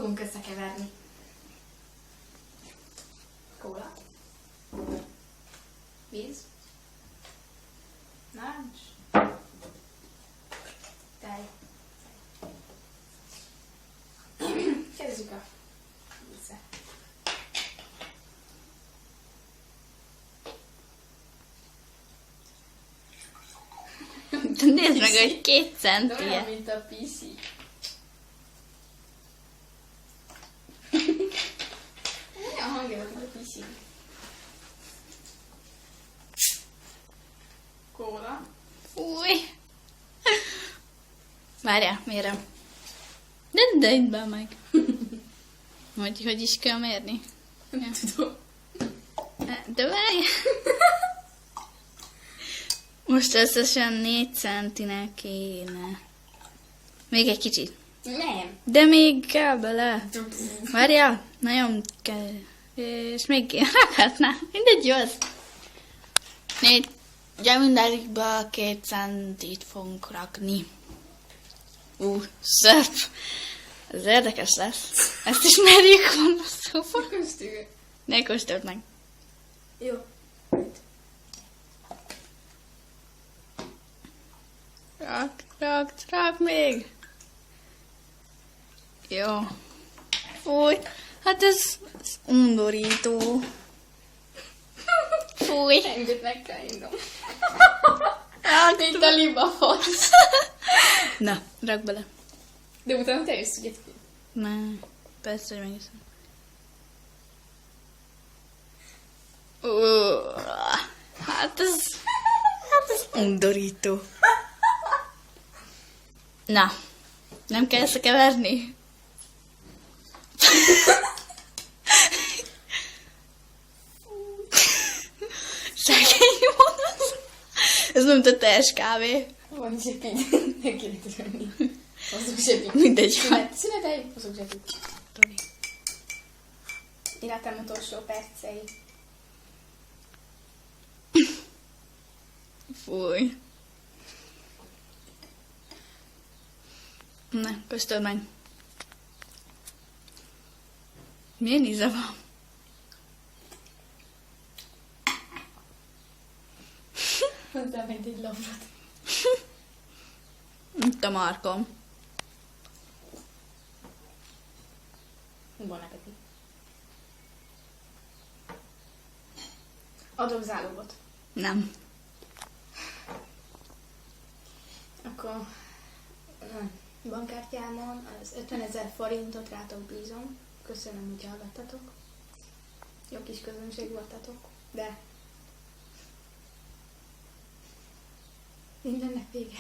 fogunk összekeverni. Kóla. Víz. Narancs. Tej. Kezdjük a vízzel. Nézd meg, hogy 2 De olyan, centie. mint a PC. Olyan hangja volt, mint a PC. Kóla. Fúj. Várjál, mérem. De itt be meg. Hogy is kell mérni? Nem tudom. De várjál. Most összesen 4 centinek kéne. Még egy kicsit. Nem. De még kell bele. Várjál, nagyon kell. És még kéne. Rakhatnám. Mindegy, jó az. 4. Ugye mindegyikbe 2 centit fogunk rakni. Szép. Ez érdekes lesz. Ezt is merjük volna szóval. Köztük. Ne kóstold meg. Jó. Rak még. Jó. Fúj. Hát ez undorító. Fúj. Engedd meg kell innom. Rak. Mint a libafasz. Na, rak bele. De utána te jössz, ugye? Nem. Persze, hogy megiszom. Hát ez undorító. Na, nem kell összekeverni? Szegény van. Ez nem a teljes kávé. Van zsepid. Ne kéne törölni. Hozzuk zsepid. Mindegy van. Szüneteljük, hozzuk zsepid. Életem utolsó percei. Fúj. Na, kóstold meg. Milyen íze van? Hozzá mint egy lapot. Itt a markom. Bon appetit. Adok zálogot. Nem. Akkor bankkártyámon az 50 000 forintot rátok bízom. Köszönöm, hogy hallgattatok. Jó kis közönség voltatok, de mindennek vége.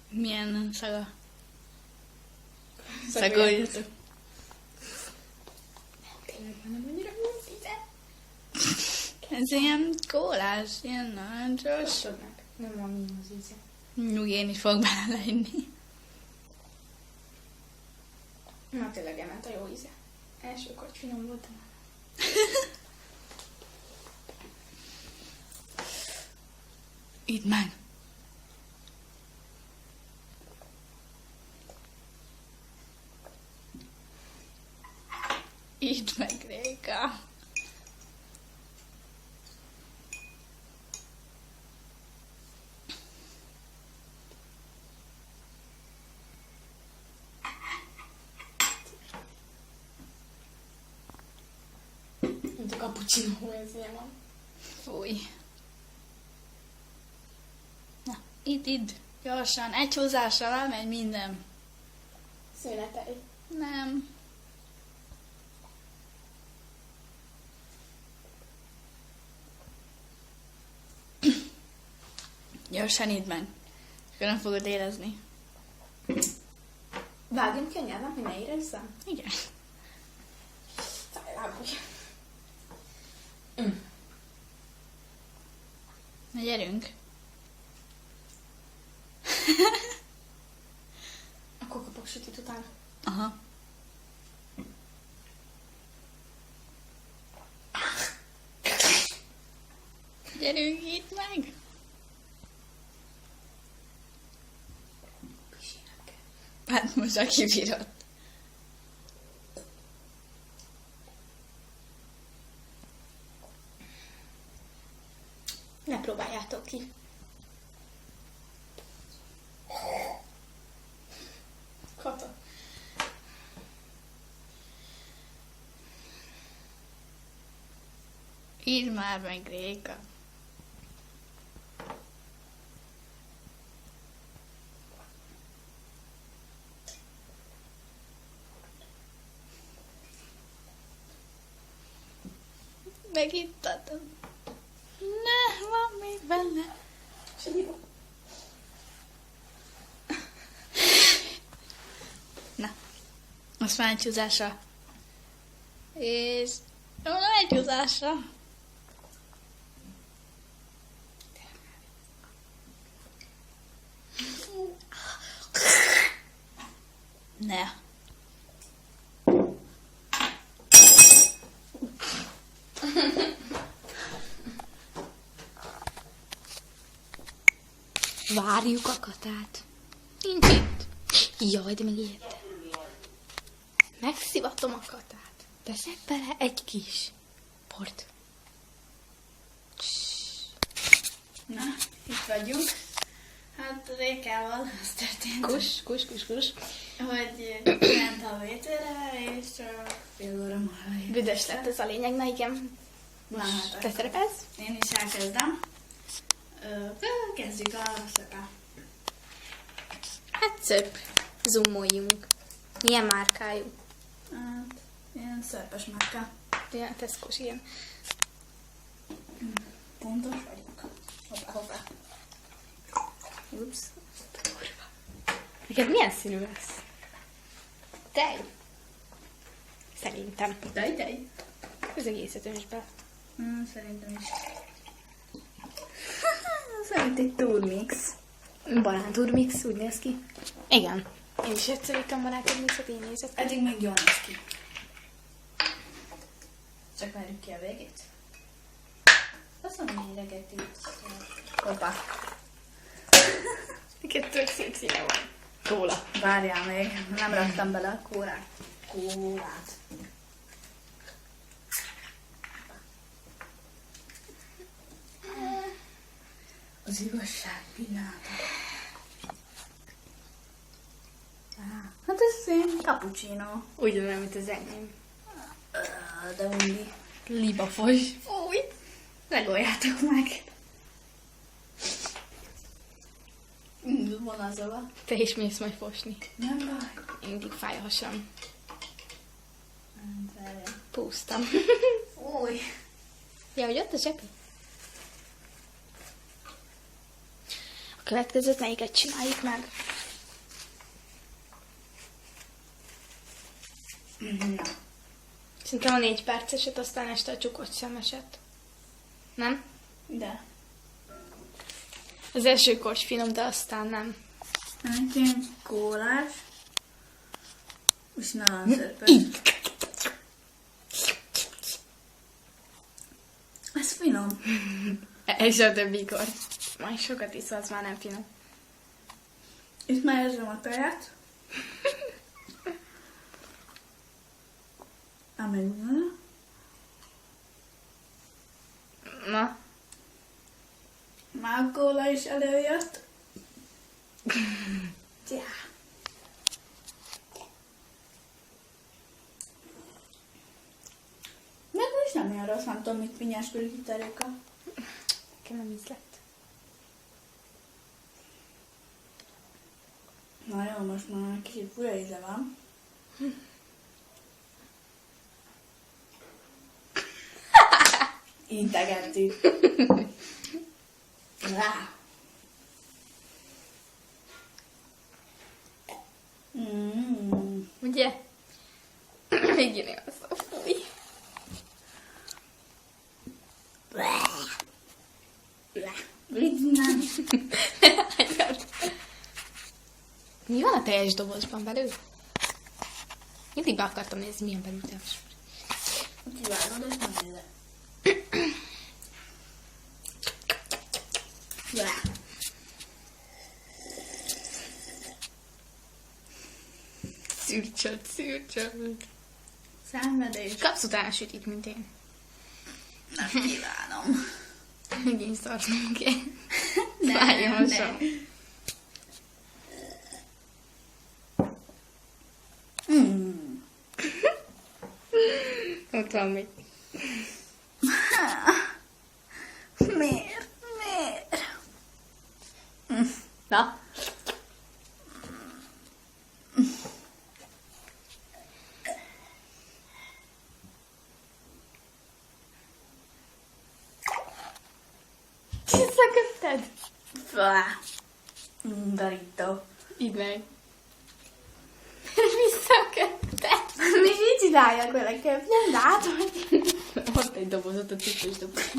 Milyen szaga? Szagoljatok. Tényleg nem annyira jó íze. Ez ilyen kólás, ilyen narancsos. Kóstolj meg. Nem van milyen az íze. Nyugi, én is fogok belelenni. Na tényleg elment a jó íze. Elsőkor finom voltam. Idd meg. Idd meg, Réka. Mint a cappuccino ez ilyen van. Fúj. Na, idd. Gyorsan, egy húzással elmegy minden. Szünetelj. Nem. Gyorsan idd meg. Akkor nem fogod érezni. Vágjam ki a nyelvem, hogy ne érezzem? Igen. Szájlábúj. Na gyerünk. Akkor kapok sütit utána. Aha. Gyerünk itt meg! Hát most aki bírott. Ne próbáljátok ki. Kata. Írd már meg, Réka. Megittatom. Ne, van még benne. Na, most már egy csúszásra. És... Jó, egy csúszásra. Ne. Várjuk a Katát. Nincs itt. Jaj, de még érte. Megszivatom a Katát. Teszek bele egy kis port. Na, itt vagyunk. Hát Rékával az történt. Kus. Hogy kiment a vétére, és csak fél óra múlva jött. Büdös lett ez a lényeg, na igen. Na, hát Te szerepelsz? én is elkezdem. Kezdjük a szöpe. Hát szép. Zoomoljunk. Milyen márkájú? Hát, ilyen szörpes márka. Ilyen Tesco-s ilyen. Pontos vagyok. Hoppá. Ups. Neked milyen színű lesz? Tej. Szerintem. Tej. Az egészet is be. Szerintem is. Szerint egy turmix. Banán turmix, úgy néz ki. Igen. Én is egyszer ittam banán turmixot, így nézett ki. Eddig még jól néz ki. Csak várjuk ki a végét. Azt mondom, hogy reggelt így. Hoppá. Neked tök szép színe van. Róla. Várjál még, nem raktam bele a kórát. Az igazság pillanata. Hát ez ilyen cappuccino. Ugyanolyan, mint az enyém. De undi. Libafos. Új! Legoljátok meg. Van az ova. Te is mész majd fosni. Nem baj. Mindig fáj a hasam. Nem várjál. Púztam. Új. Ja, hogy ott a zsepi? A következőt melyiket csináljuk meg? Na. Szerintem a 4 perceset, aztán este a csukott szemeset. Nem? De. Az első korcs finom, de aztán nem. Ilyen kólás. És nagyon szörpös. Ez finom. És a többi korcs. Majd sokat iszol, az már nem finom. Itt már érzem a kaját. Amennyi. Na. Már a kóla is előjött. Ja. Meg is nem ilyen rossz, nem tudom, mit pinyáskodik itt a Réka. Nekem nem íz lett. Na jó, most már egy kicsit fura íze van. Integettük. Rá. Ugye? Még jön az a fúj. Nem. Mi van a teljes dobozban belül? Mindig be akartam nézni, milyen belül teljes. Kivágod, és nem nézed. Szürcsöd. Szenvedés. Kapsz utána sütit, mint én. Nem kívánom. Megint szartunk ki. Nem, Fájdalmasan. Ott van még. Miért? Na? Visszaköpted? Undorító. Idd meg. Visszaköpted. Mi így csináljak vele, köpjem? Látom, hogy... Ott egy dobozot, a cipős doboz.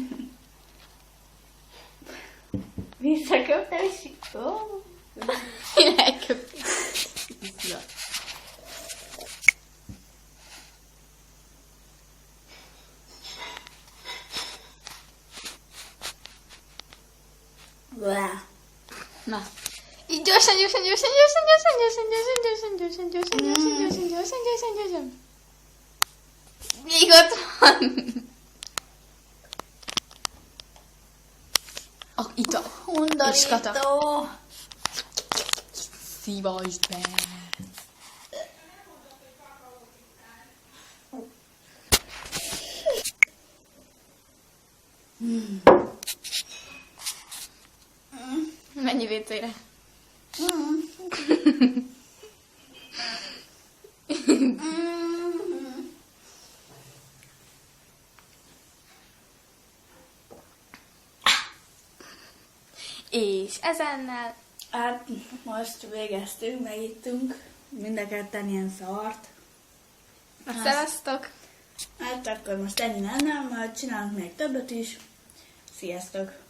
Visszaköptem, és... Ó. Én elköptem. Ja. Na. Így gyorsan. Még ott van. Itt a és kata. Undorító. Szívasd be. Mennyi vécére? És ezennel Hát most végeztünk, megittunk. Mind a ketten ilyen szart. szevasztok! Hát akkor most ennyi lenne, majd csinálunk még többet is. Sziasztok!